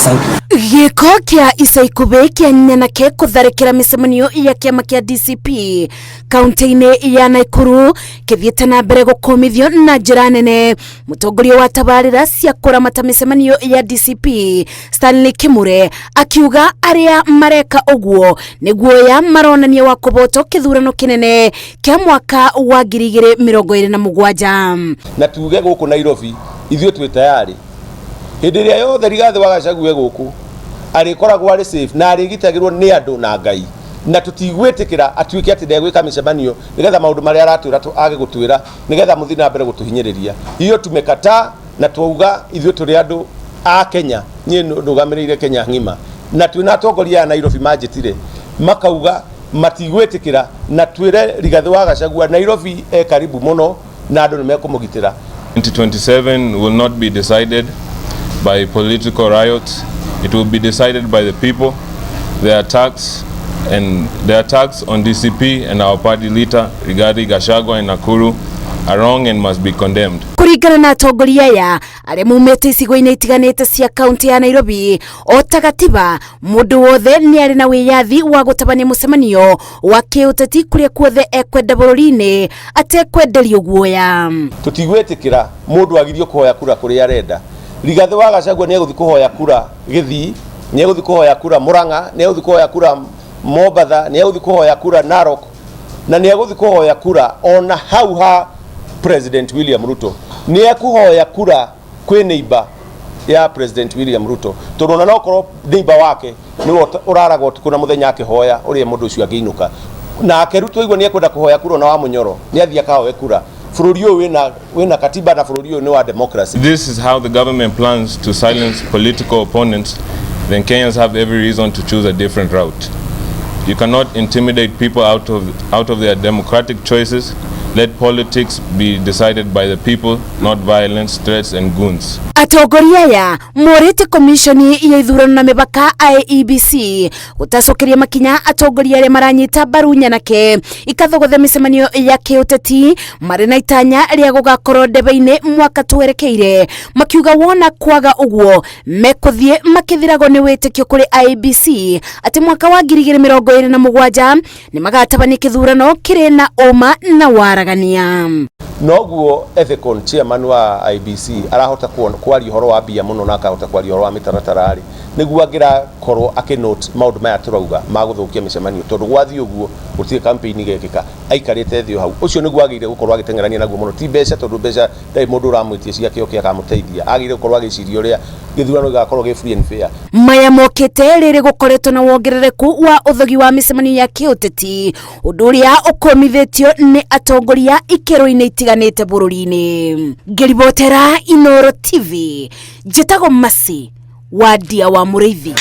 Giko kia ica ikuhĩ kia Nyanake kutharikira micemanio ya kiama kia DCP kaunti-ini ya Nakuru kithiĩte na mbere gukumithio na njĩra nene. Mũtongoria wa tabarĩra cia kũramata micemanio ya DCP Stanley Kimure akiuga aria mareka ũguo nĩguo maronania wa kũbotwo kĩthurano kĩnene kia mwaka wa 2027 na tuge gũkũ Nairobi ithuĩ twĩ tayari hĩndĩ ĩrĩa yothe Rigathĩ wa Gachagua gũkũ arĩkoragwo arĩ safe na arĩgitagĩrwo nĩ andũ na Ngai, na tutigwĩtĩkĩra atuĩke atĩ ndegwĩka mĩcemanio nĩgetha maũndũ marĩa aratwĩra age gũtwĩra nĩgetha mũthiĩ na mbere gũtũhinyĩrĩria. Hiyo tumekataa na twauga ithuĩ tũrĩ andũ a Kenya, niĩ ndũgamĩrĩire Kenya ng'ima, na twĩna atongoria a Nairobi manjĩtire makauga matigwĩtĩkĩra na twĩre Rigathĩ wa Gachagua Nairobi karibu mũno na andũ nĩmekũmũgitĩra. 2027 will not be decided by political riots. It will be decided by the people. The attacks on DCP and our party leader Rigathĩ Gachagua in Nakuru are wrong and must be condemned. Kuringana na atongoria aya aria mumĩte icigo-inĩ itiganĩte cia kaunti ya Nairobi, o ta gatiba mũndũ wothe nĩ arĩ na wĩyathi wa gũtabania mũcemanio wa kĩũteti kũrĩa kuothe ekwenda bũrũri-inĩ atekwenderio guoya. Tutigwĩtĩkĩra mũndũ agirio kũhoya kura kũrĩa arenda. Rigathĩ wa Gachagua nĩ egũthiĩ kũhoya kura Gĩthii, nĩ egũthiĩ kũhoya kura Murang'a, nĩ egũthiĩ kũhoya kura Mombatha, nĩ egũthiĩ kũhoya kura Narok, na nĩ egũthiĩ kũhoya kura ona hau ha President William Ruto. Nĩ ekũhoya kura kwĩ neighbor ya President William Ruto, tondũ na nokorwo neighbor wake nĩ ũraragwo kuna mũthenya akĩhoya ũrĩa mũndũ ũcio angĩinũka, na akerutwo igua nĩ ekwenda kũhoya kura na wa Mũnyoro nĩ athiĩ akahoe kura. Bũrũri ũyũ wĩna katiba na bũrũri ũyũ nĩ wa democracy. This is how the government plans to silence political opponents. Then Kenyans have every reason to choose a different route. You cannot intimidate people out of their democratic choices. Let politics be decided by the people, not violence, threats and goons. Atongoria aya morĩte komishoni ya ithurano na mĩbaka IEBC gũtacokeria makinya atongoria arĩa maranyita mbaru Nyanake ikathogothe mĩcemanio ya kĩũteti marĩ na itanya rĩa gũgakorwo ndebe-inĩ mwaka twerekeire, makiuga wona kwaga ũguo mekũthiĩ makĩthiragwo nĩ wĩtĩkio kũrĩ IEBC atĩ mwaka wa 2027 nĩ magatabania kĩthurano kĩrĩ na ũma na waragania. Noguo ethical chairman wa IEBC arahota kwaria horo wa bia muno na akahota kwaria horo wa mitaratara ari niguo angirakorwo akinote maundu maya turauga maguthukia micemanio tondu gwathi uguo gutie campaign igekika aikarite thio hau ucio niguo agire gukorwo agitengerania naguo muno ti mbeca tondu mbeca dai mundu uramwitie cia kio kia akamuteithia agire gukorwo agiciria uria githurano gigakorwo gi free and fair. Maya mokete riri gukoretwo na wongerereku wa uthogi wa micemanio ya kiuteti undu uria ukomithitio ni atongoria ikero-ini itiganite bururi-ini. Ngiribotera Inooro TV, njĩtagwo Mercy wa Ndia wa Mũrĩithi.